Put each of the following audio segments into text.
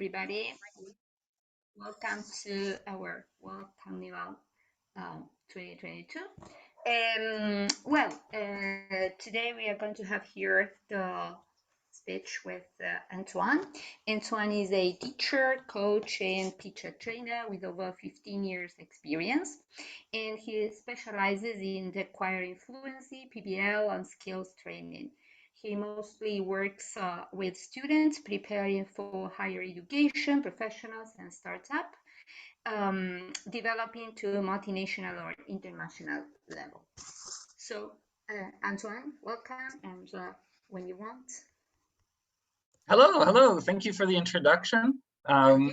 everybody. Welcome to our World Carnival 2022. Today we are going to have here the speech with Antoine. Antoine is a teacher, coach, and teacher trainer with over 15 years experience, and he specializes in acquiring fluency, PBL, and skills training. He mostly works with students preparing for higher education, professionals, and startup, developing to multinational or international level. So, Antoine, welcome, and when you want. Hello. Thank you for the introduction. I'm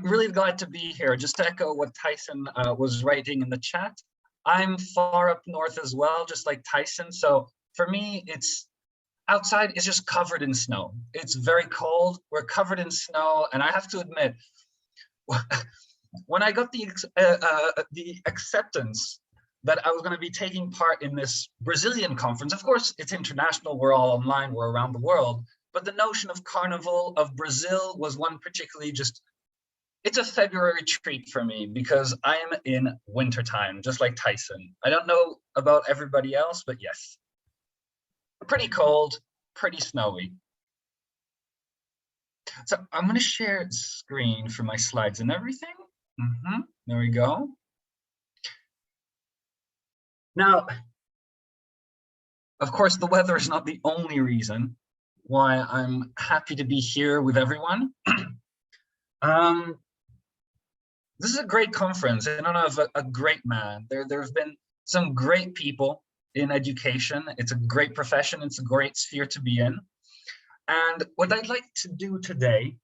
really glad to be here. Just to echo what Tyson was writing in the chat, I'm far up north as well, just like Tyson. So for me, it's outside is just covered in snow. It's very cold. We're covered in snow, and I have to admit, when I got the acceptance that I was going to be taking part in this Brazilian conference, of course, it's international. We're all online. We're around the world. But the notion of Carnival of Brazil was one particularly it's a February treat for me because I am in wintertime, just like Tyson. I don't know about everybody else, but yes. Pretty cold, pretty snowy. So I'm going to share screen for my slides and everything. There we go. Now, of course, the weather is not the only reason why I'm happy to be here with everyone. This is a great conference in honor of a great man. There have been some great people in education. It's a great profession. It's a great sphere to be in. And what I'd like to do today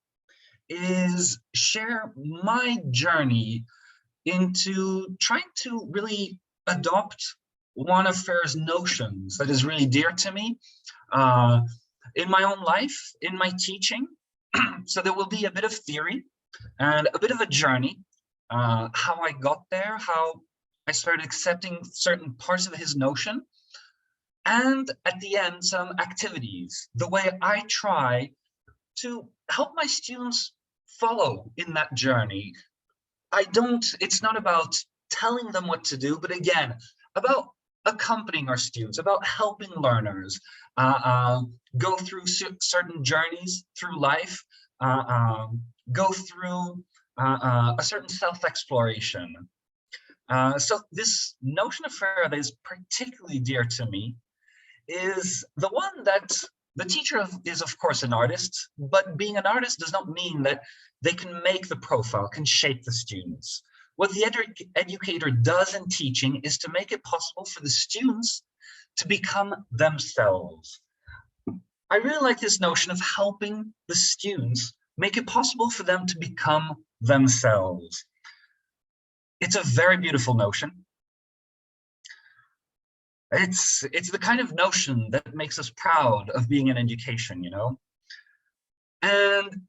is share my journey into trying to really adopt one of Freire's notions that is really dear to me in my own life, in my teaching. So there will be a bit of theory and a bit of a journey, how I got there, how I started accepting certain parts of his notion, and at the end, some activities, the way I try to help my students follow in that journey. It's not about telling them what to do, but again, about accompanying our students, about helping learners go through certain journeys through life, go through a certain self-exploration. So this notion of Freire that is particularly dear to me is the one that the teacher is, of course, an artist, but being an artist does not mean that they can make the profile, can shape the students. What the educator does in teaching is to make it possible for the students to become themselves. I really like this notion of helping the students make it possible for them to become themselves. It's a very beautiful notion. It's the kind of notion that makes us proud of being in education, you know? And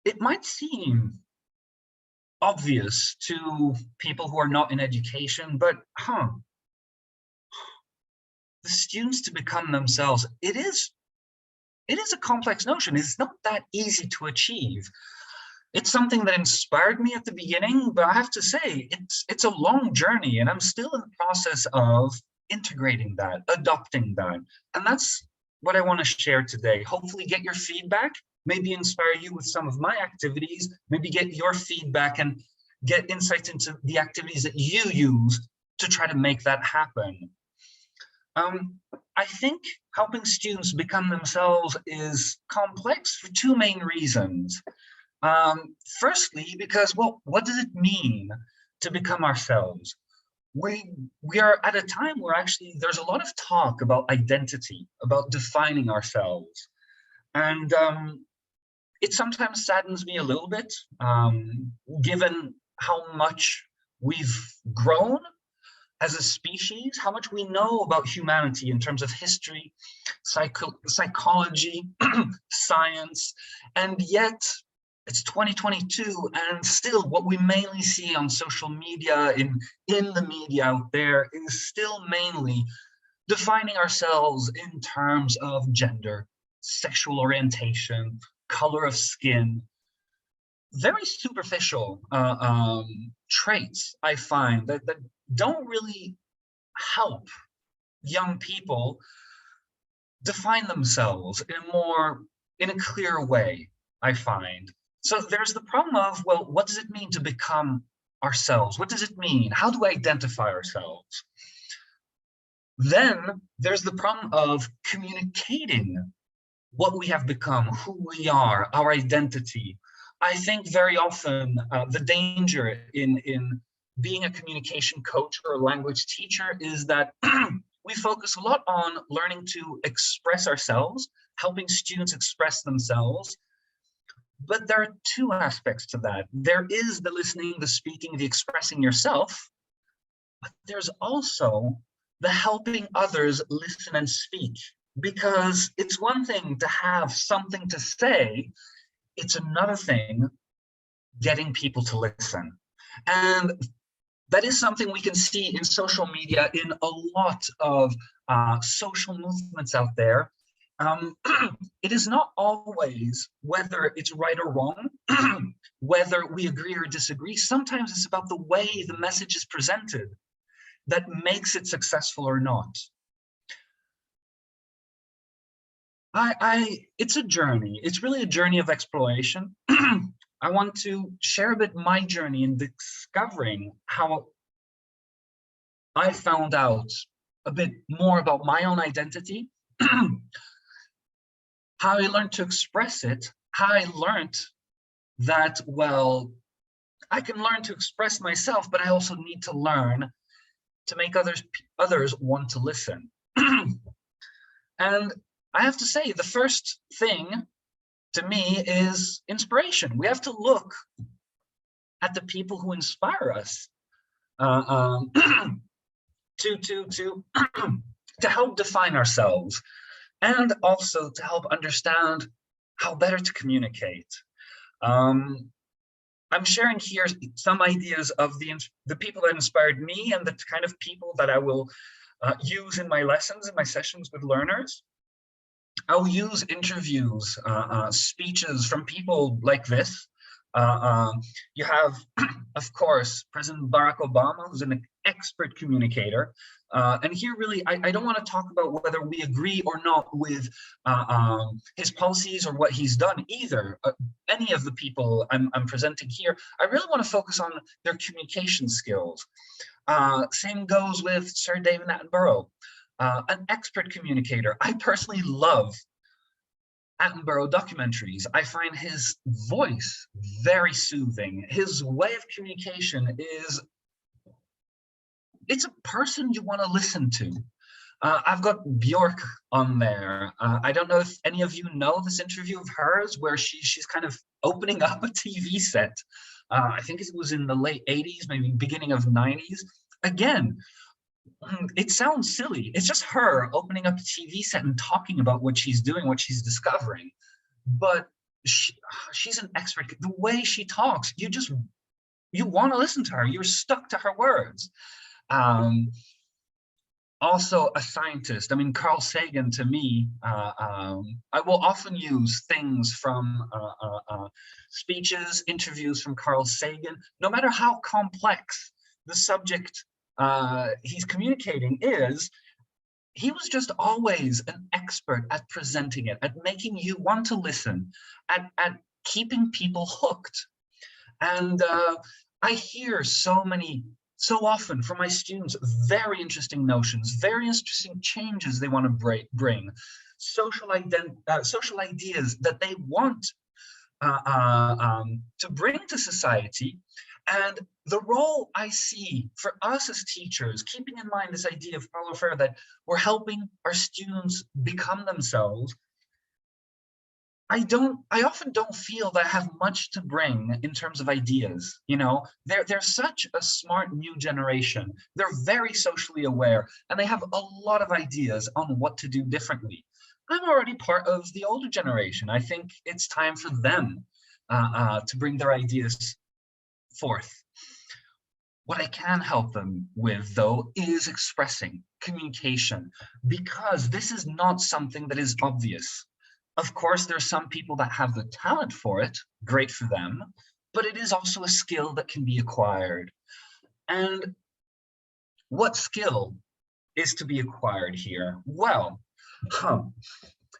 it might seem obvious to people who are not in education, but the students to become themselves, it is a complex notion. It's not that easy to achieve. It's something that inspired me at the beginning, but I have to say, it's a long journey, and I'm still in the process of integrating that, adopting that. And that's what I want to share today. Hopefully get your feedback, maybe inspire you with some of my activities, maybe get your feedback and get insights into the activities that you use to try to make that happen. I think helping students become themselves is complex for two main reasons. Firstly, because, well, what does it mean to become ourselves? We are at a time where actually there's a lot of talk about identity, about defining ourselves. And it sometimes saddens me a little bit, given how much we've grown as a species, how much we know about humanity in terms of history, psychology, science, and yet it's 2022, and still what we mainly see on social media, in the media out there, is still mainly defining ourselves in terms of gender, sexual orientation, color of skin, very superficial traits I find that don't really help young people define themselves in a clear way, I find. So there's the problem of, well, what does it mean to become ourselves? What does it mean? How do we identify ourselves? Then there's the problem of communicating what we have become, who we are, our identity. I think very often the danger in being a communication coach or a language teacher is that we focus a lot on learning to express ourselves, helping students express themselves. But there are two aspects to that. There is the listening, the speaking, the expressing yourself, but there's also the helping others listen and speak. Because it's one thing to have something to say, it's another thing getting people to listen. And that is something we can see in social media, in a lot of social movements out there. It is not always whether it's right or wrong, whether we agree or disagree. Sometimes it's about the way the message is presented that makes it successful or not. It's a journey. It's really a journey of exploration. I want to share a bit my journey in discovering how I found out a bit more about my own identity, how I learned to express it, how I learned that, well, I can learn to express myself, but I also need to learn to make others want to listen. And I have to say, the first thing to me is inspiration. We have to look at the people who inspire us to help define ourselves, and also to help understand how better to communicate. I'm sharing here some ideas of the people that inspired me and the kind of people that I will use in my lessons, in my sessions with learners. I'll use interviews, speeches from people like this. You have, of course, President Barack Obama, who's an expert communicator. And here, really, I don't want to talk about whether we agree or not with his policies or what he's done either. Any of the people I'm presenting here, I really want to focus on their communication skills. Same goes with Sir David Attenborough. An expert communicator. I personally love Attenborough documentaries. I find his voice very soothing. His way of communication it's a person you want to listen to. I've got Bjork on there. I don't know if any of you know this interview of hers where she's kind of opening up a TV set. I think it was in the late 80s, maybe beginning of 90s. Again, it sounds silly. It's just her opening up a TV set and talking about what she's doing, what she's discovering. But she's an expert. The way she talks, you want to listen to her. You're stuck to her words. Also a scientist. I mean, Carl Sagan, to me, I will often use things from speeches, interviews from Carl Sagan, no matter how complex the subject he's communicating is. He was just always an expert at presenting it, at making you want to listen, at keeping people hooked. And I hear so often from my students, very interesting notions, very interesting changes they want to bring, social ideas that they want to bring to society. And the role I see for us as teachers, keeping in mind this idea of Paulo Freire, that we're helping our students become themselves, I often don't feel that I have much to bring in terms of ideas. You know, they're such a smart new generation. They're very socially aware, and they have a lot of ideas on what to do differently. I'm already part of the older generation. I think it's time for them to bring their ideas forth. What I can help them with, though, is expressing, communication, because this is not something that is obvious. Of course, there's some people that have the talent for it, great for them, but it is also a skill that can be acquired. And what skill is to be acquired here? Well,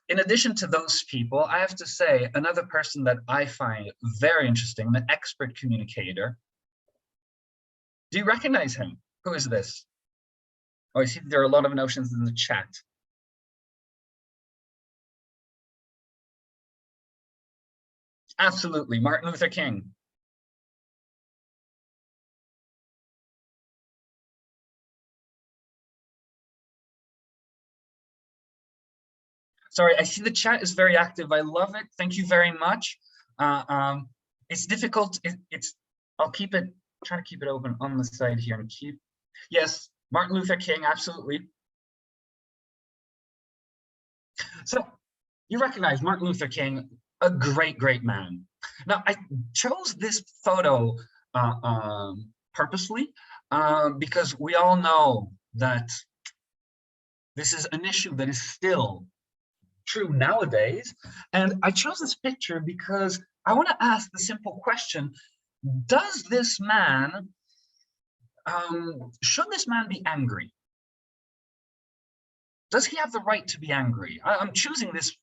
in addition to those people, I have to say another person that I find very interesting, an expert communicator. Do you recognize him? Who is this? Oh, I see there are a lot of notions in the chat. Absolutely, Martin Luther King. Sorry, I see the chat is very active. I love it. Thank you very much. It's difficult. I'll keep it, try to keep it open on the side here and keep. Yes, Martin Luther King, absolutely. So you recognize Martin Luther King, a great, great man. Now, I chose this photo purposely because we all know that this is an issue that is still true nowadays. And I chose this picture because I want to ask the simple question, does this man, should this man be angry? Does he have the right to be angry? I'm choosing this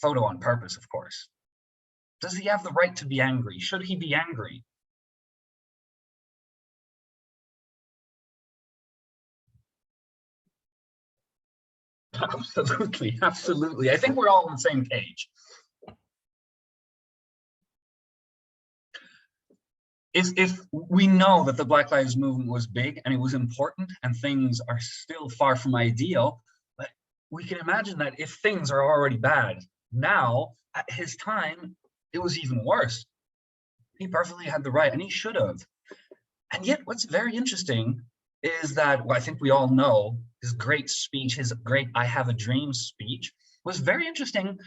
photo on purpose, of course. Does he have the right to be angry? Should he be angry? Absolutely, absolutely. I think we're all on the same page. If we know that the Black Lives Movement was big and it was important and things are still far from ideal, but we can imagine that if things are already bad now, at his time, it was even worse. He perfectly had the right and he should have. And yet what's very interesting is that, well, I think we all know his great speech, his great I Have a Dream speech was very interesting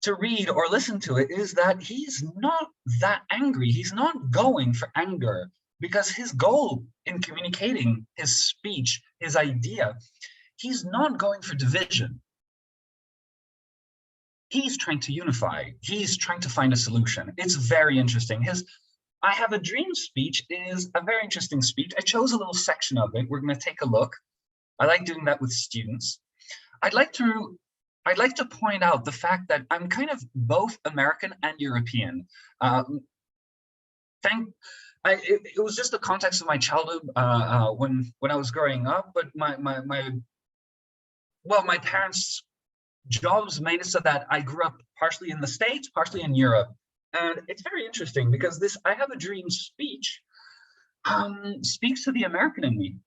to read or listen to it, is that he's not that angry. He's not going for anger because his goal in communicating his speech, his idea, he's not going for division. He's trying to unify. He's trying to find a solution. It's very interesting. His I Have a Dream speech is a very interesting speech. I chose a little section of it. We're going to take a look. I like doing that with students. I'd like to point out the fact that I'm kind of both American and European. It was just the context of my childhood when I was growing up, but my parents' jobs made it so that I grew up partially in the States, partially in Europe. And it's very interesting because this I Have a Dream speech speaks to the American in me.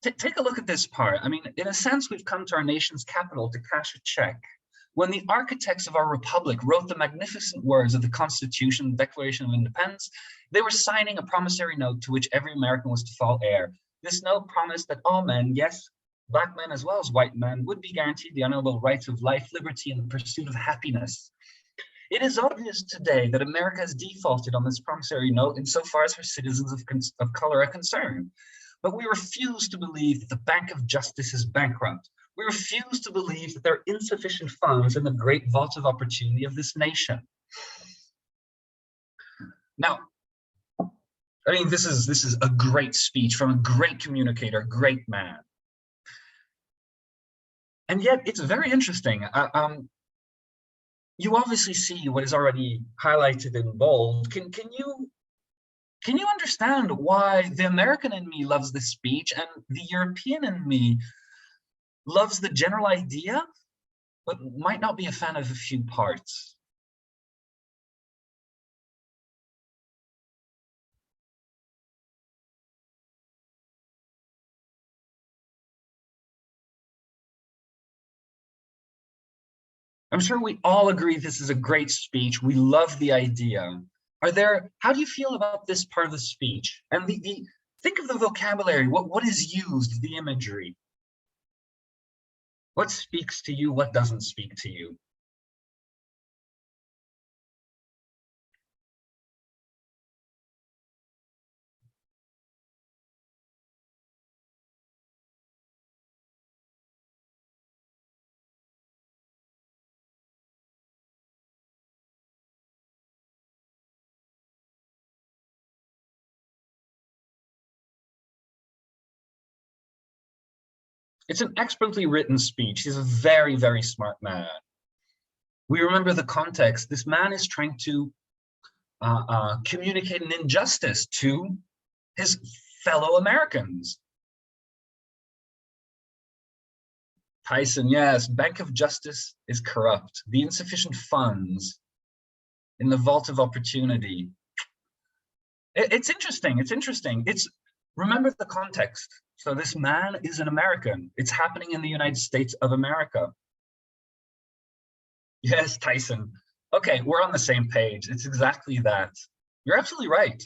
Take a look at this part. I mean, in a sense, we've come to our nation's capital to cash a check. When the architects of our republic wrote the magnificent words of the Constitution, Declaration of Independence, they were signing a promissory note to which every American was to fall heir. This note promised that all men, yes, Black men as well as white men, would be guaranteed the honorable rights of life, liberty, and the pursuit of happiness. It is obvious today that America has defaulted on this promissory note insofar as her citizens of color are concerned. But we refuse to believe that the Bank of Justice is bankrupt. We refuse to believe that there are insufficient funds in the great vault of opportunity of this nation. Now, I mean, this is a great speech from a great communicator, a great man. And yet it's very interesting. You obviously see what is already highlighted in bold. Can you understand why the American in me loves this speech and the European in me loves the general idea, but might not be a fan of a few parts? I'm sure we all agree this is a great speech. We love the idea. How do you feel about this part of the speech? And think of the vocabulary, what is used, the imagery. What speaks to you, what doesn't speak to you? It's an expertly written speech. He's a very, very smart man. We remember the context. This man is trying to communicate an injustice to his fellow Americans. Tyson, yes, Bank of Justice is corrupt. The insufficient funds in the vault of opportunity. It's interesting. It's interesting. Remember the context. So this man is an American. It's happening in the United States of America. Yes, Tyson. Okay, we're on the same page. It's exactly that. You're absolutely right.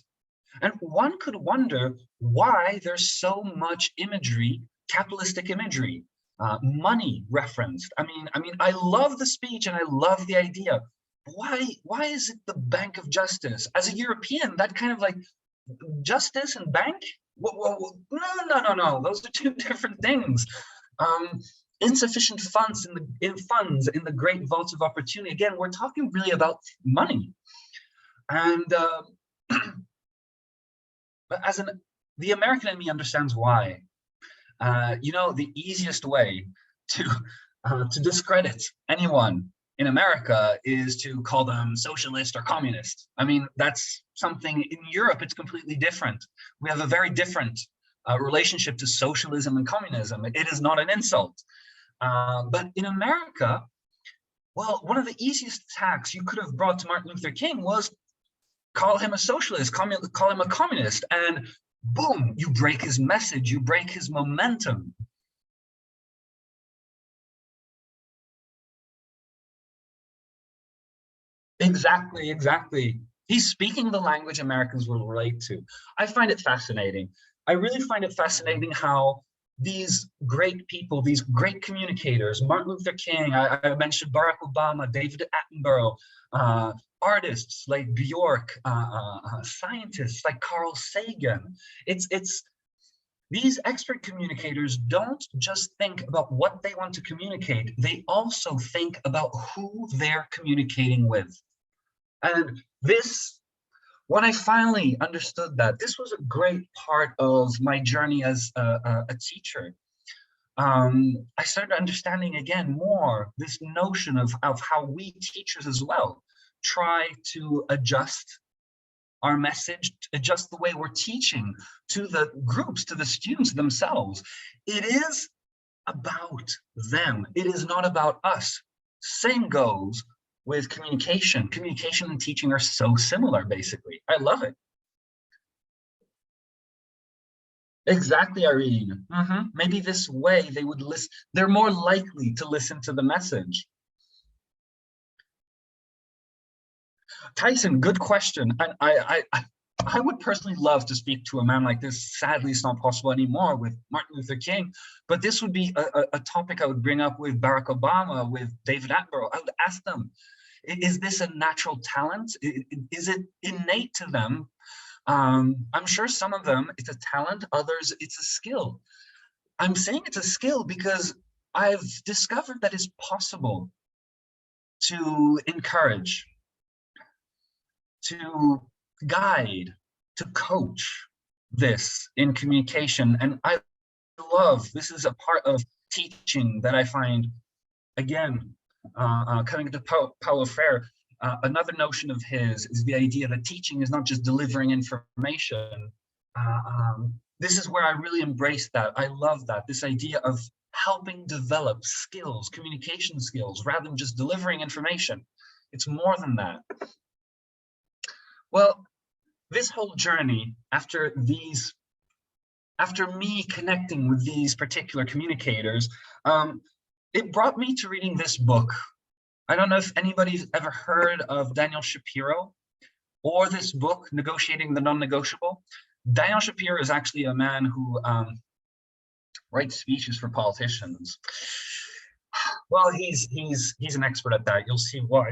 And one could wonder why there's so much imagery, capitalistic imagery, money referenced. I mean, I love the speech and I love the idea. Why is it the Bank of Justice? As a European, that kind of like justice and bank? No. Those are two different things. Insufficient funds in the great vault of opportunity. Again, we're talking really about money, and but the American in me understands why. The easiest way to discredit anyone in America is to call them socialist or communist. I mean, that's something in Europe, it's completely different. We have a very different relationship to socialism and communism. It is not an insult. But in America, well, one of the easiest attacks you could have brought to Martin Luther King was call him a socialist, call him a communist, and boom, you break his message, you break his momentum. Exactly. He's speaking the language Americans will relate to. I find it fascinating. I really find it fascinating how these great people, these great communicators, Martin Luther King, I mentioned Barack Obama, David Attenborough, artists like Bjork, scientists like Carl Sagan. It's these expert communicators don't just think about what they want to communicate, they also think about who they're communicating with. And this, when I finally understood that, this was a great part of my journey as a teacher. I started understanding again more this notion of how we teachers as well try to adjust our message, adjust the way we're teaching to the groups, to the students themselves. It is about them. It is not about us. Same goes with communication. Communication and teaching are so similar, basically. I love it. Exactly, Irene. Maybe this way they would listen. They're more likely to listen to the message. Tyson, good question. And I would personally love to speak to a man like this. Sadly, it's not possible anymore with Martin Luther King. But this would be a topic I would bring up with Barack Obama, with David Attenborough. I would ask them, is this a natural talent? Is it innate to them? I'm sure some of them, it's a talent, others, it's a skill. I'm saying it's a skill because I've discovered that it's possible to encourage, to guide, to coach this in communication. And I love, this is a part of teaching that I find, again, coming to Paulo Freire, another notion of his is the idea that teaching is not just delivering information. This is where I really embrace that. I love that, this idea of helping develop skills, communication skills, rather than just delivering information. It's more than that. Well, this whole journey, after me connecting with these particular communicators, it brought me to reading this book. I don't know if anybody's ever heard of Daniel Shapiro or this book, Negotiating the Non-Negotiable. Daniel Shapiro is actually a man who writes speeches for politicians. Well, he's an expert at that. You'll see why.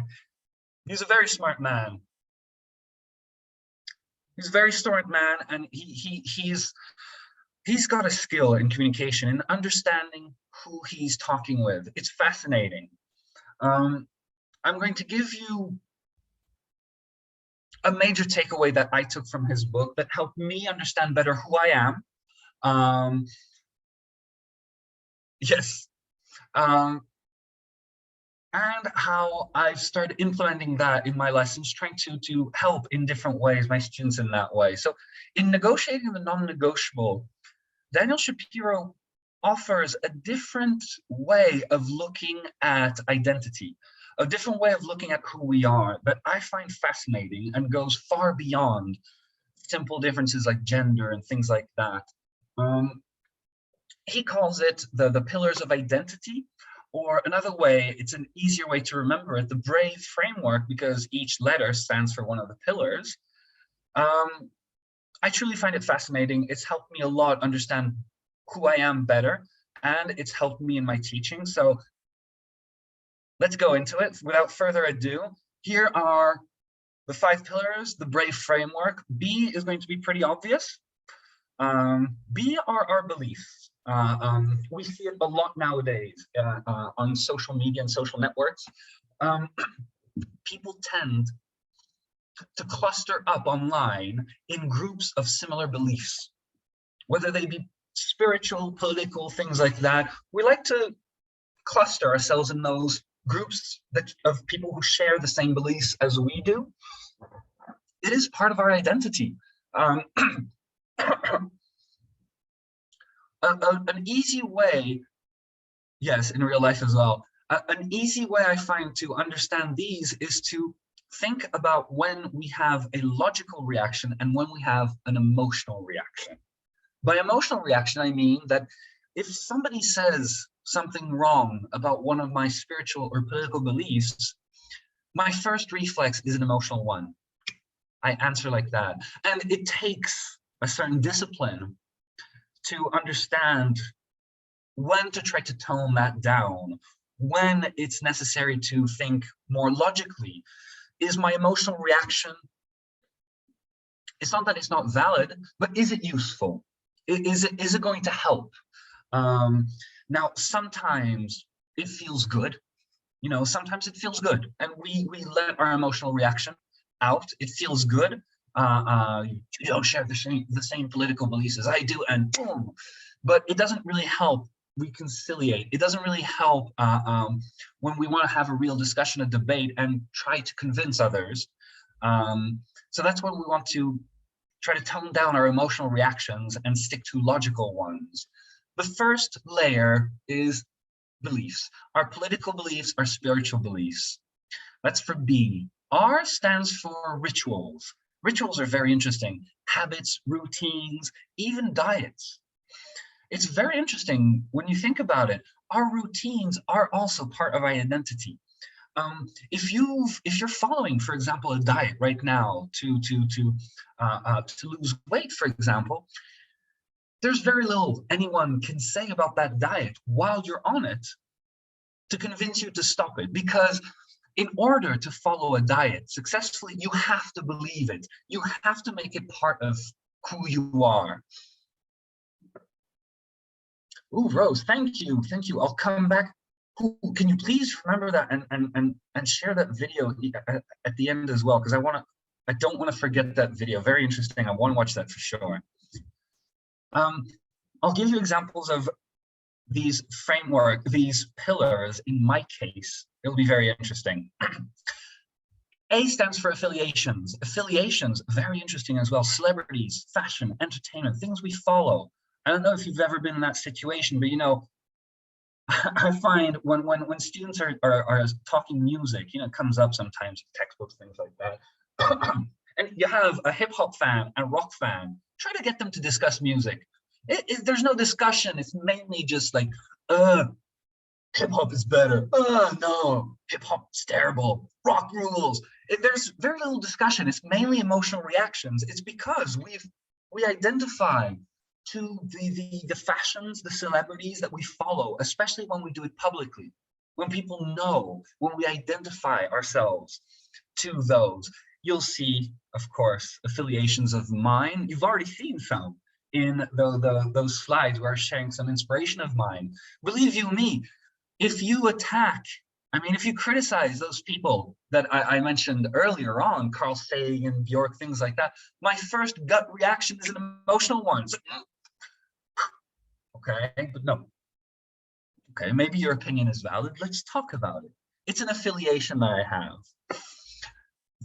He's a very smart man. He's a very smart man, and he's got a skill in communication and understanding who he's talking with. It's fascinating. I'm going to give you a major takeaway that I took from his book that helped me understand better who I am. Yes. And how I've started implementing that in my lessons, trying to help in different ways my students in that way. So in negotiating the non-negotiable, Daniel Shapiro offers a different way of looking at identity, a different way of looking at who we are that I find fascinating and goes far beyond simple differences like gender and things like that. He calls it the pillars of identity, or another way, it's an easier way to remember it, the BRAVE framework, because each letter stands for one of the pillars. I truly find it fascinating. It's helped me a lot understand who I am better, and it's helped me in my teaching. So let's go into it. Without further ado, here are the 5 pillars, the BRAVE framework. B is going to be pretty obvious. B are our beliefs. We see it a lot nowadays on social media and social networks. People tend to cluster up online in groups of similar beliefs, whether they be spiritual, political, things like that. We like to cluster ourselves in those groups of people who share the same beliefs as we do. It is part of our identity. An easy way, yes, in real life as well, an easy way I find to understand these is to think about when we have a logical reaction and when we have an emotional reaction. By emotional reaction, I mean that if somebody says something wrong about one of my spiritual or political beliefs, my first reflex is an emotional one. I answer like that. And it takes a certain discipline to understand when to try to tone that down, when it's necessary to think more logically. Is my emotional reaction, it's not that it's not valid, but is it useful? Is it going to help? Now, sometimes it feels good. You know, sometimes it feels good, and we let our emotional reaction out. It feels good. You don't share the same political beliefs as I do, and boom. But it doesn't really help reconciliate. It doesn't really help when we want to have a real discussion, a debate, and try to convince others. So that's when we want to try to tone down our emotional reactions and stick to logical ones. The first layer is beliefs, our political beliefs, our spiritual beliefs. That's for B. R stands for rituals. Rituals are very interesting. Habits, routines, even diets. It's very interesting when you think about it. Our routines are also part of our identity. If you're following, for example, a diet right now to lose weight, for example, there's very little anyone can say about that diet while you're on it to convince you to stop it, because in order to follow a diet successfully, you have to believe it. You have to make it part of who you are. Ooh, Rose, thank you. I'll come back. Ooh, can you please remember that and share that video at the end as well? Because I don't want to forget that video. Very interesting. I want to watch that for sure. I'll give you examples of these pillars. In my case, it'll be very interesting. A stands for affiliations. Affiliations, very interesting as well. Celebrities, fashion, entertainment, things we follow. I don't know if you've ever been in that situation, but you know, I find when students are talking music, you know, it comes up sometimes in textbooks, things like that. And you have a hip hop fan and rock fan, try to get them to discuss music. There's no discussion. It's mainly just like, hip hop is better. No, hip hop is terrible. Rock rules. There's very little discussion. It's mainly emotional reactions. It's because we identify to the fashions, the celebrities that we follow, especially when we do it publicly, when people know, when we identify ourselves to those. You'll see, of course, affiliations of mine. You've already seen some in those slides where I'm sharing some inspiration of mine. Believe you me, if you attack, I mean, if you criticize those people that I mentioned earlier on, Carl Sagan, Bjork, things like that, my first gut reaction is an emotional one. So, okay, but no. Okay, maybe your opinion is valid. Let's talk about it. It's an affiliation that I have.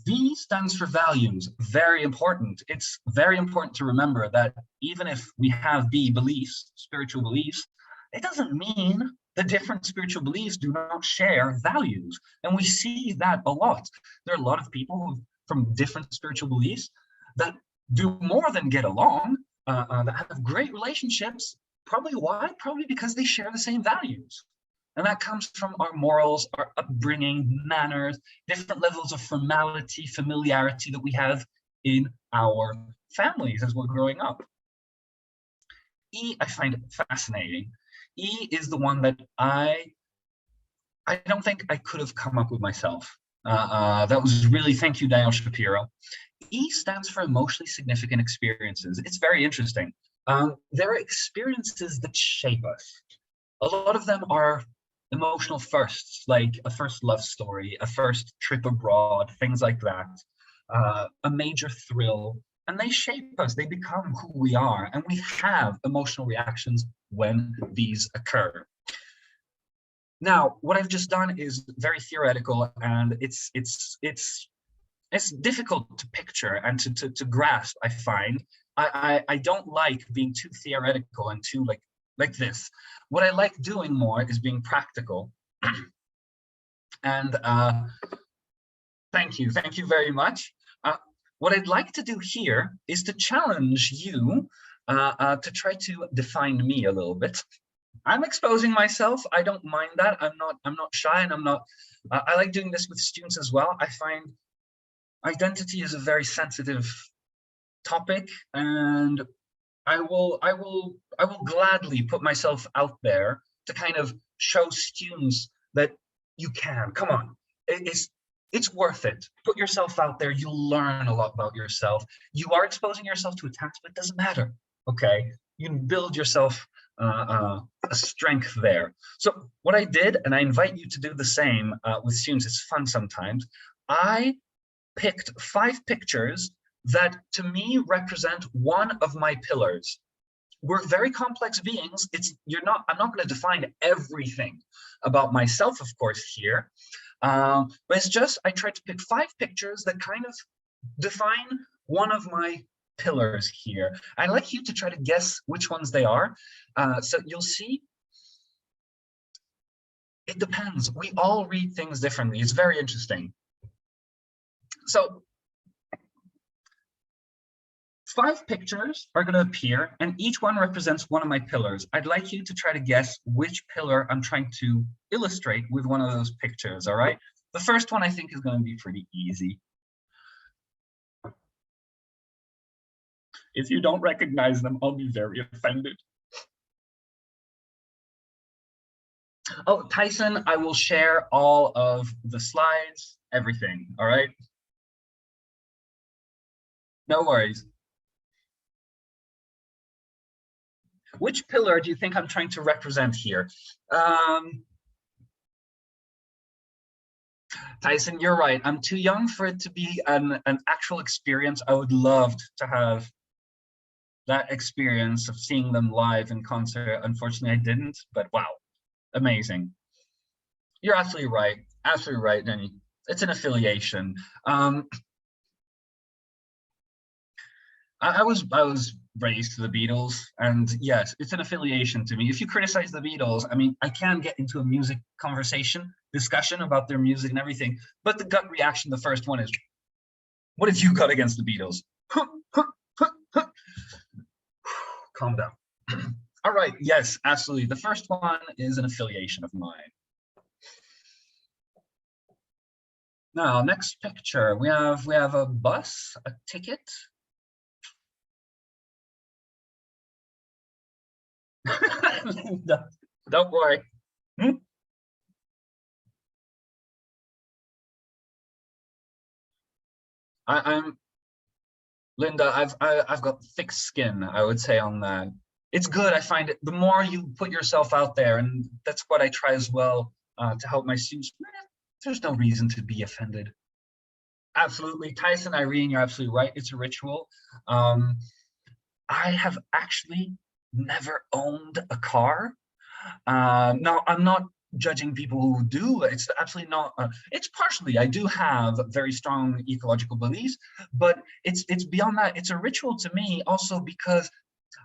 V stands for values, very important. It's very important to remember that even if we have B, beliefs, spiritual beliefs, it doesn't mean the different spiritual beliefs do not share values. And we see that a lot. There are a lot of people from different spiritual beliefs that do more than get along, that have great relationships. Probably why? Probably because they share the same values. And that comes from our morals, our upbringing, manners, different levels of formality, familiarity that we have in our families as we're growing up. E, I find fascinating. E is the one that I don't think I could have come up with myself. That was really, thank you, Daniel Shapiro. E stands for emotionally significant experiences. It's very interesting. There are experiences that shape us. A lot of them are emotional firsts, like a first love story, a first trip abroad, things like that, a major thrill, and they shape us, they become who we are, and we have emotional reactions when these occur. Now, what I've just done is very theoretical, and it's difficult to picture and to grasp, I find. I don't like being too theoretical and too like this. What I like doing more is being practical. And thank you very much. What I'd like to do here is to challenge you to try to define me a little bit. I'm exposing myself. I don't mind that. I'm not shy, and I'm not. I like doing this with students as well. I find identity is a very sensitive topic, and I will gladly put myself out there to kind of show students that you can. Come on, it's worth it. Put yourself out there. You'll learn a lot about yourself. You are exposing yourself to attacks, but it doesn't matter. Okay, you can build yourself a strength there. So what I did, and I invite you to do the same with students. It's fun sometimes. I picked 5 pictures that to me represent one of my pillars. We're very complex beings. I'm not going to define everything about myself, of course, here. But it's just, I tried to pick 5 pictures that kind of define one of my pillars here. I'd like you to try to guess which ones they are. So you'll see, it depends. We all read things differently. It's very interesting. So 5 pictures are going to appear, and each one represents one of my pillars. I'd like you to try to guess which pillar I'm trying to illustrate with one of those pictures, all right? The first one I think is going to be pretty easy. If you don't recognize them, I'll be very offended. Oh, Tyson, I will share all of the slides, everything, all right? No worries. Which pillar do you think I'm trying to represent here? Tyson, you're right. I'm too young for it to be an actual experience. I would love to have that experience of seeing them live in concert. Unfortunately, I didn't, but wow, amazing. You're absolutely right, Denny. It's an affiliation. I was raised to the Beatles, and yes, it's an affiliation to me. If you criticize the Beatles, I mean, I can get into a music discussion about their music and everything, but the gut reaction, the first one is, what have you got against the Beatles? Calm down. All right, yes, absolutely. The first one is an affiliation of mine. Now, next picture, we have a bus, a ticket. Linda, don't worry. I'm Linda. I've got thick skin, I would say, on that. It's good. I find it. The more you put yourself out there, and that's what I try as well to help my students. There's no reason to be offended. Absolutely, Tyson, Irene, you're absolutely right. It's a ritual. I have actually never owned a car. Now, I'm not judging people who do. It's absolutely not. It's partially. I do have very strong ecological beliefs, but it's beyond that. It's a ritual to me also because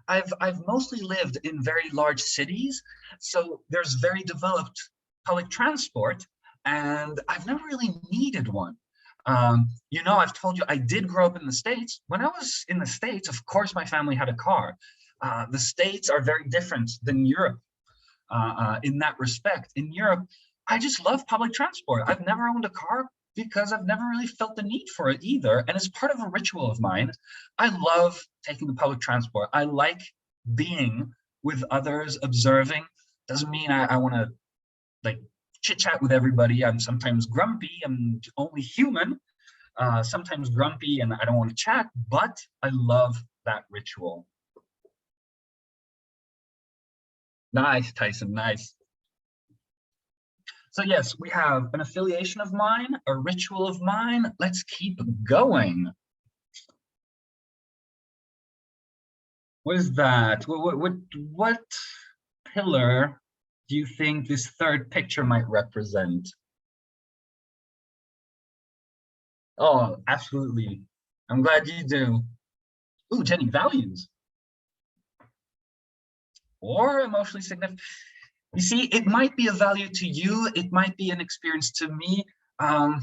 I've mostly lived in very large cities, so there's very developed public transport, and I've never really needed one. You know, I've told you I did grow up in the States. When I was in the States, of course, my family had a car. The States are very different than Europe in that respect. In Europe, I just love public transport. I've never owned a car because I've never really felt the need for it either. And it's part of a ritual of mine. I love taking the public transport. I like being with others, observing. Doesn't mean I want to like chit chat with everybody. I'm sometimes grumpy. I'm only human. Sometimes grumpy and I don't want to chat, but I love that ritual. Nice, Tyson, nice. So yes, we have an affiliation of mine, a ritual of mine. Let's keep going. What is that? What pillar do you think this third picture might represent? Oh, absolutely. I'm glad you do. Ooh, Jenny, values or emotionally significant. You see, it might be a value to you. It might be an experience to me. I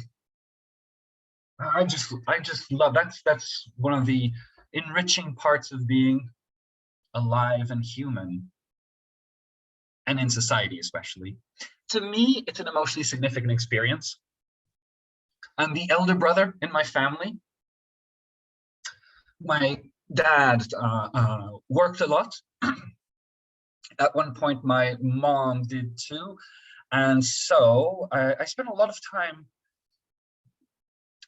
just love that's one of the enriching parts of being alive and human, and in society especially. To me, it's an emotionally significant experience. I'm the elder brother in my family. My dad worked a lot. At one point, my mom did too. And so I spent a lot of time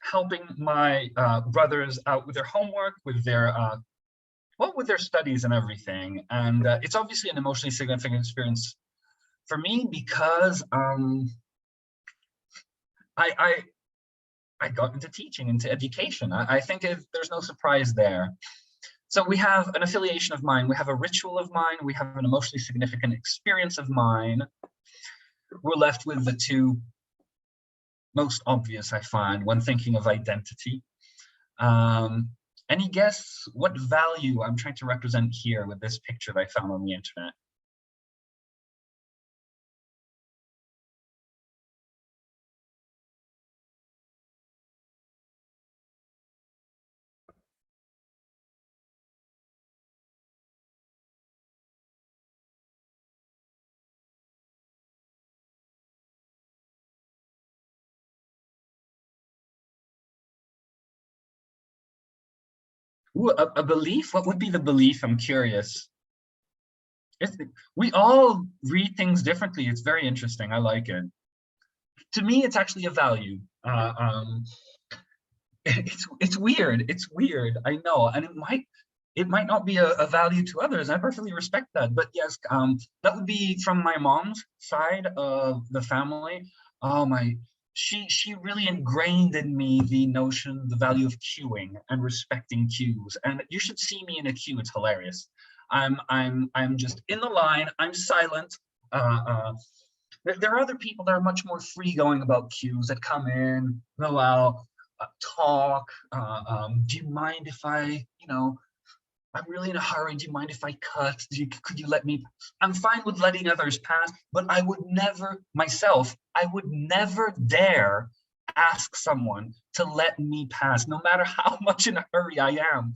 helping my brothers out with their homework, with their well, with their studies and everything. And it's obviously an emotionally significant experience for me because I got into teaching, into education. I think there's no surprise there. So we have an affiliation of mine, we have a ritual of mine, we have an emotionally significant experience of mine. We're left with the two most obvious, I find, when thinking of identity. Any guess what value I'm trying to represent here with this picture that I found on the internet? Ooh, a belief? What would be the belief? I'm curious. It's, we all read things differently. It's very interesting. I like it. To me, it's actually a value. It's weird. It's weird. I know, and it might not be a value to others. I perfectly respect that. But yes, that would be from my mom's side of the family. Oh my, she really ingrained in me the notion, the value of queuing and respecting queues. And you should see me in a queue. It's hilarious. I'm just in the line. I'm silent. There are other people that are much more free going about queues that come in, go out, talk. Do you mind if I'm really in a hurry. Do you mind if I cut? Could you let me? I'm fine with letting others pass, but I would never, myself, I would never dare ask someone to let me pass, no matter how much in a hurry I am.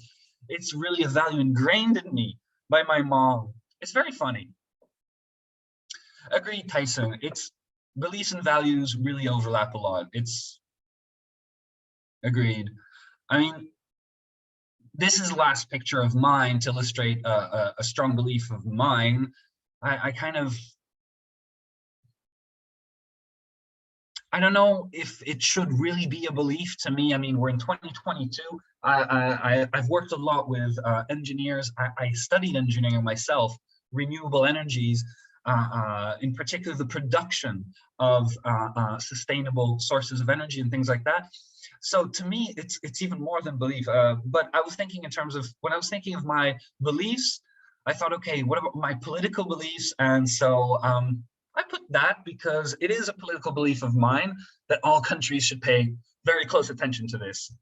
It's really a value ingrained in me by my mom. It's very funny. Agreed, Tyson. It's beliefs and values really overlap a lot. It's agreed. I mean, this is the last picture of mine to illustrate a strong belief of mine. I kind of, I don't know if it should really be a belief to me. I mean, we're in 2022. I've worked a lot with engineers. I studied engineering myself, renewable energies, in particular the production of sustainable sources of energy and things like that. So to me, it's even more than belief. But I was thinking in terms of, when I was thinking of my beliefs, I thought, okay, what about my political beliefs? And so I put that because it is a political belief of mine that all countries should pay very close attention to this.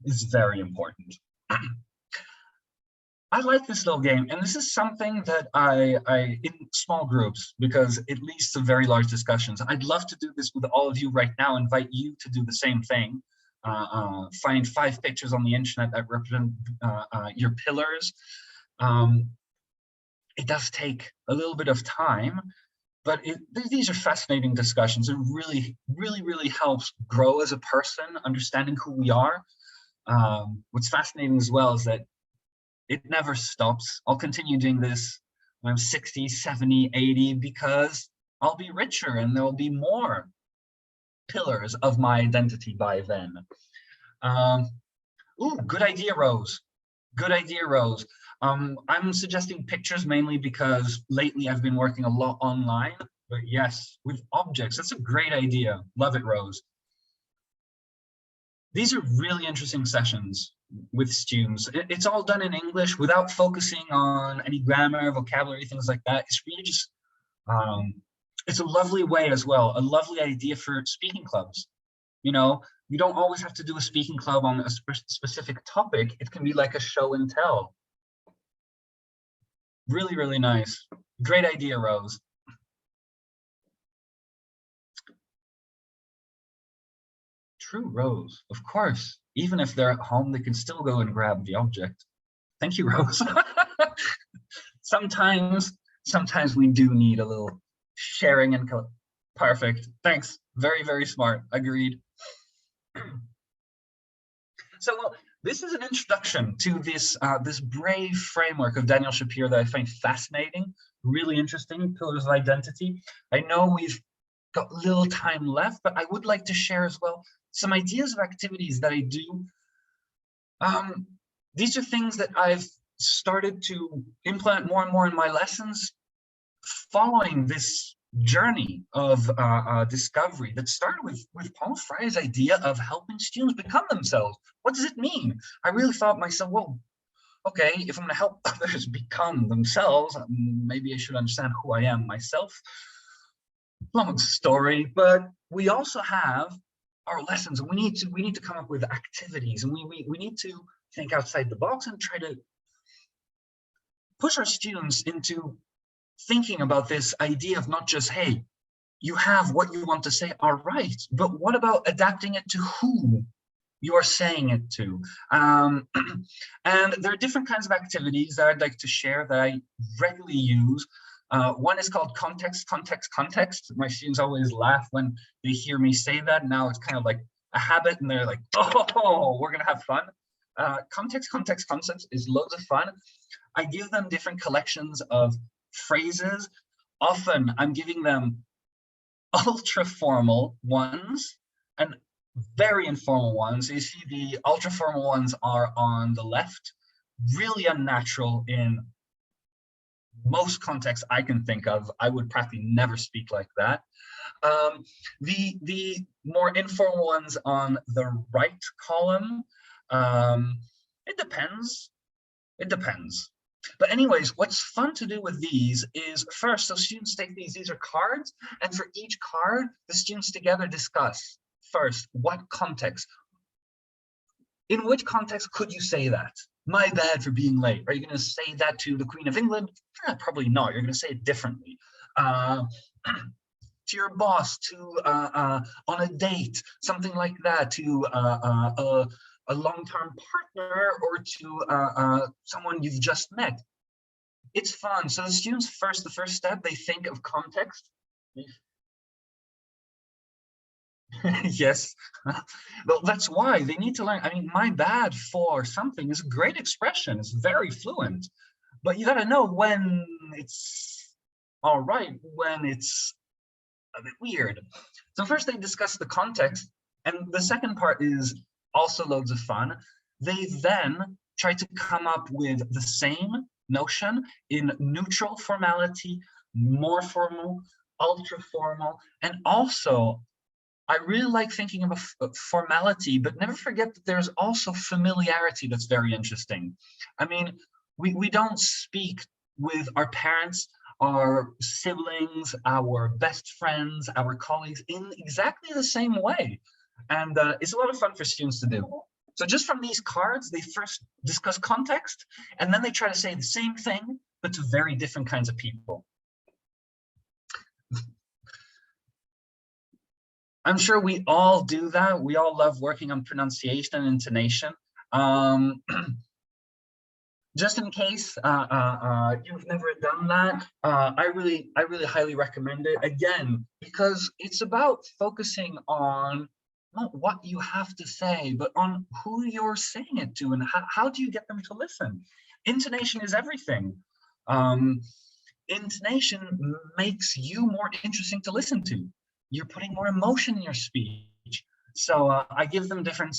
It's very important. I like this little game, and this is something that I in small groups, because it leads to very large discussions. I'd love to do this with all of you right now, invite you to do the same thing. Find 5 pictures on the internet that represent your pillars. It does take a little bit of time, but these are fascinating discussions. It really helps grow as a person, understanding who we are. What's fascinating as well is that it never stops. I'll continue doing this when I'm 60, 70, 80, because I'll be richer and there'll be more pillars of my identity by then. Ooh, good idea, Rose. Good idea, Rose. I'm suggesting pictures mainly because lately I've been working a lot online, but yes, with objects, that's a great idea. Love it, Rose. These are really interesting sessions with students. It's all done in English without focusing on any grammar, vocabulary, things like that. It's really just, it's a lovely way as well, a lovely idea for speaking clubs. You know, you don't always have to do a speaking club on a specific topic. It can be like a show and tell. Really nice. Great idea, Rose. True, Rose, of course. Even if they're at home, they can still go and grab the object. Thank you, Rose. sometimes we do need a little sharing and perfect. Thanks. Very smart. Agreed. So, well, this is an introduction to this this brave framework of Daniel Shapiro that I find fascinating, really interesting, pillars of identity. I know we've got little time left, but I would like to share as well some ideas of activities that I do. These are things that I've started to implement more and more in my lessons following this journey of discovery that started with Paul Freire's idea of helping students become themselves. What does it mean? I really thought myself, well, okay, if I'm going to help others become themselves, maybe I should understand who I am myself. Long story, but we also have our lessons, and we need to come up with activities, and we need to think outside the box and try to push our students into thinking about this idea of not just, hey, you have what you want to say, all right, but what about adapting it to who you are saying it to? And there are different kinds of activities that I'd like to share that I regularly use. One is called context. My students always laugh when they hear me say that. Now it's kind of like a habit, and they're like, oh, we're gonna have fun. Context is loads of fun. I give them different collections of phrases. Often I'm giving them ultra formal ones and very informal ones. You see the ultra formal ones are on the left, really unnatural in most contexts I can think of. I would practically never speak like that. The more informal ones on the right column, it depends. But anyways, what's fun to do with these is first, so students take these are cards, and for each card, the students together discuss first, what context? In which context could you say that? My bad for being late. Are you going to say that to the Queen of England? Probably not. You're going to say it differently. To your boss, to on a date, something like that, to a long-term partner, or to someone you've just met. It's fun. So the students the first step, they think of context. Yes, well, that's why they need to learn. I mean, my bad for something is a great expression. It's very fluent, but you got to know when it's all right, when it's a bit weird. So first they discuss the context, and the second part is also loads of fun. They then try to come up with the same notion in neutral formality, more formal, ultra formal, and also I really like thinking of formality, but never forget that there's also familiarity that's very interesting. I mean, We don't speak with our parents, our siblings, our best friends, our colleagues in exactly the same way. And it's a lot of fun for students to do. So just from these cards, they first discuss context, and then they try to say the same thing, but to very different kinds of people. I'm sure we all do that. We all love working on pronunciation and intonation. Just in case you've never done that, I really highly recommend it. Again, because it's about focusing on not what you have to say, but on who you're saying it to and how do you get them to listen. Intonation is everything. Intonation makes you more interesting to listen to. You're putting more emotion in your speech. So I give them different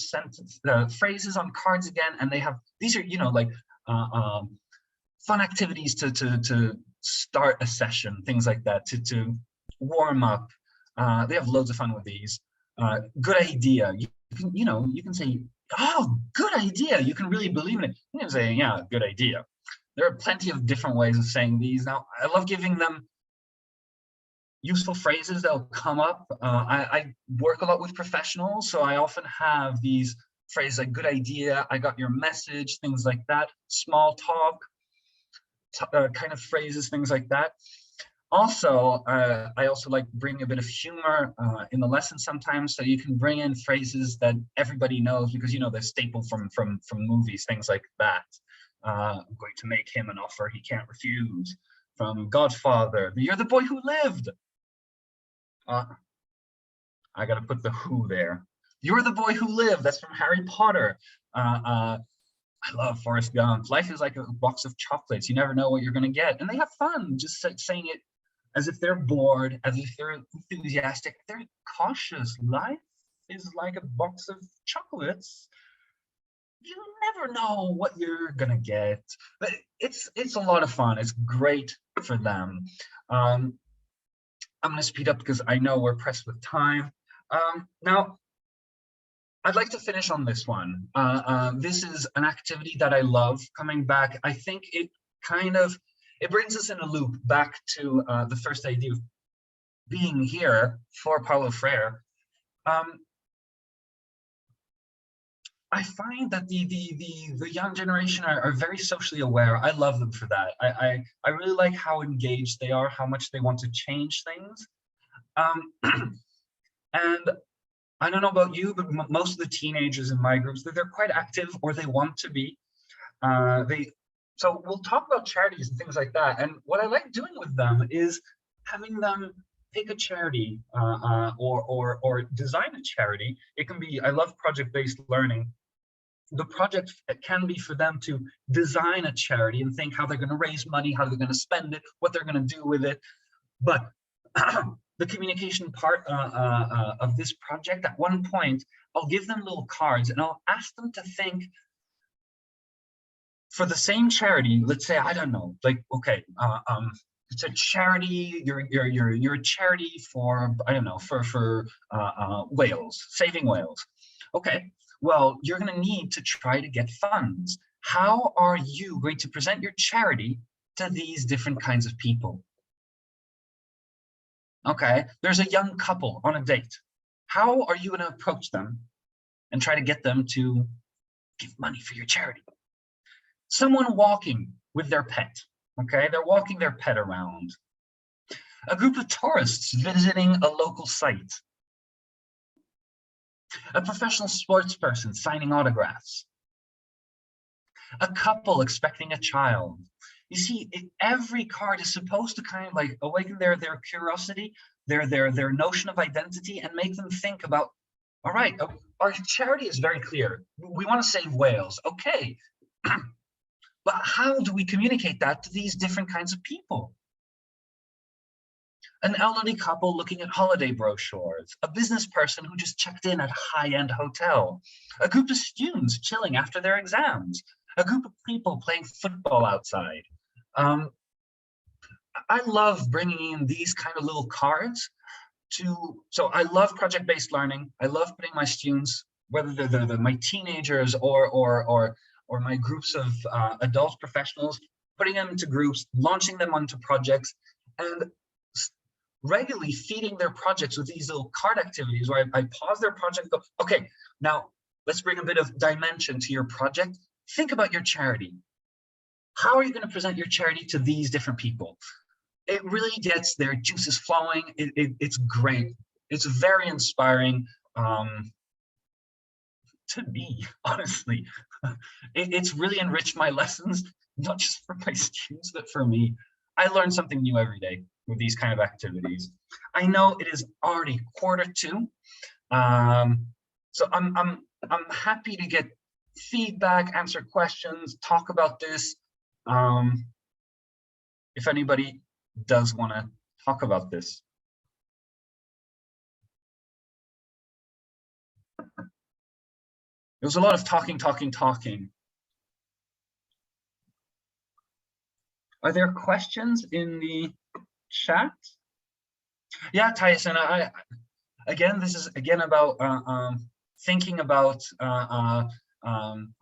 phrases on cards again, and they have, these are, like fun activities to start a session, things like that, to warm up. They have loads of fun with these. Good idea. You can say, oh, good idea. You can really believe in it. You can say, yeah, good idea. There are plenty of different ways of saying these. Now, I love giving them useful phrases that'll come up. I work a lot with professionals, so I often have these phrases like good idea, I got your message, things like that, small talk, kind of phrases, things like that. Also, I also like bringing a bit of humor in the lesson sometimes, so you can bring in phrases that everybody knows because, they're staple from movies, things like that. I'm going to make him an offer he can't refuse. From Godfather, you're the boy who lived. I got to put the who there. You're the boy who lived. That's from Harry Potter. I love Forrest Gump. Life is like a box of chocolates. You never know what you're going to get. And they have fun just saying it as if they're bored, as if they're enthusiastic. They're cautious. Life is like a box of chocolates. You never know what you're going to get. But it's a lot of fun. It's great for them. I'm going to speed up because I know we're pressed with time. Now, I'd like to finish on this one. This is an activity that I love. Coming back, I think it brings us in a loop back to the first idea of being here for Paulo Freire. I find that the young generation are very socially aware. I love them for that. I really like how engaged they are, how much they want to change things. And I don't know about you, but most of the teenagers in my groups, they're quite active, or they want to be. So we'll talk about charities and things like that. And what I like doing with them is having them pick a charity or design a charity. It can be, I love project-based learning. The project can be for them to design a charity and think how they're going to raise money, how they're going to spend it, what they're going to do with it. But the communication part of this project, at one point, I'll give them little cards and I'll ask them to think for the same charity. Let's say, I don't know, like, okay, it's a charity. You're a charity for, I don't know, for whales, saving whales. Okay, well, you're going to need to try to get funds. How are you going to present your charity to these different kinds of people? Okay, there's a young couple on a date. How are you going to approach them and try to get them to give money for your charity? Someone walking with their pet. Okay, they're walking their pet around. A group of tourists visiting a local site. A professional sports person signing autographs. A couple expecting a child. You see, every card is supposed to kind of like awaken their curiosity, their notion of identity, and make them think about, all right, our charity is very clear. We want to save whales. Okay. But how do we communicate that to these different kinds of people? An elderly couple looking at holiday brochures, a business person who just checked in at a high-end hotel, a group of students chilling after their exams, a group of people playing football outside. I love bringing in these kind of little cards so I love project-based learning. I love putting my students, whether they're my teenagers or or my groups of adult professionals, putting them into groups, launching them onto projects, and regularly feeding their projects with these little card activities where I pause their project and go, okay, now let's bring a bit of dimension to your project. Think about your charity. How are you going to present your charity to these different people? It really gets their juices flowing. It's great. It's very inspiring to me, honestly. It's really enriched my lessons, not just for my students, but for me. I learn something new every day with these kind of activities. I know it is already 1:45, so I'm happy to get feedback, answer questions, talk about this. If anybody does want to talk about this. There was a lot of talking. Are there questions in the chat? Yeah, Tyson, again, this is again about thinking about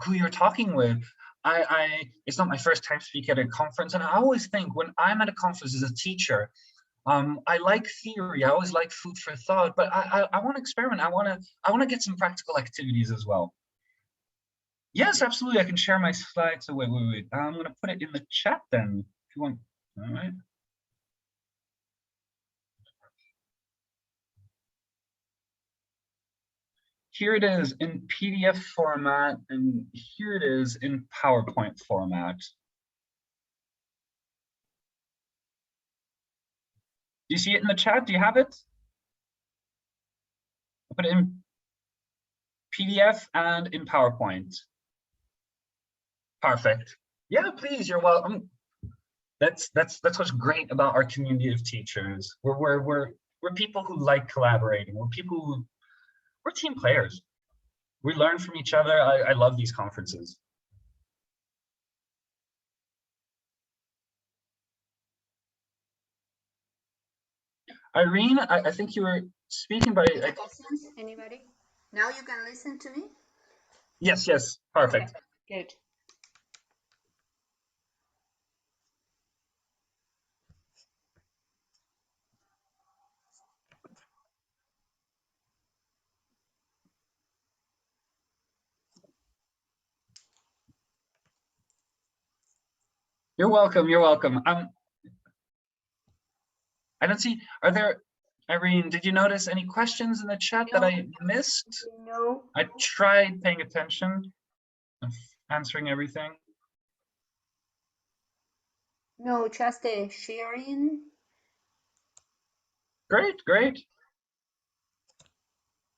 who you're talking with. It's not my first time speaking at a conference, and I always think when I'm at a conference as a teacher, I like theory. I always like food for thought, but I want to experiment. I want to get some practical activities as well. Yes, absolutely. I can share my slides. So wait. I'm going to put it in the chat then, if you want. All right. Here it is in PDF format, and here it is in PowerPoint format. Do you see it in the chat? Do you have it? I'll put it in PDF and in PowerPoint. Perfect. Yeah, please, you're welcome. That's what's great about our community of teachers. We're people who like collaborating. We're team players. We learn from each other. I love these conferences. Irene, I think you were speaking, but Anybody? Now you can listen to me? Yes, perfect. Okay, good. You're welcome. I don't see, are there, Irene, did you notice any questions in the chat that I missed? No. I tried paying attention and answering everything. No, just sharing. Great.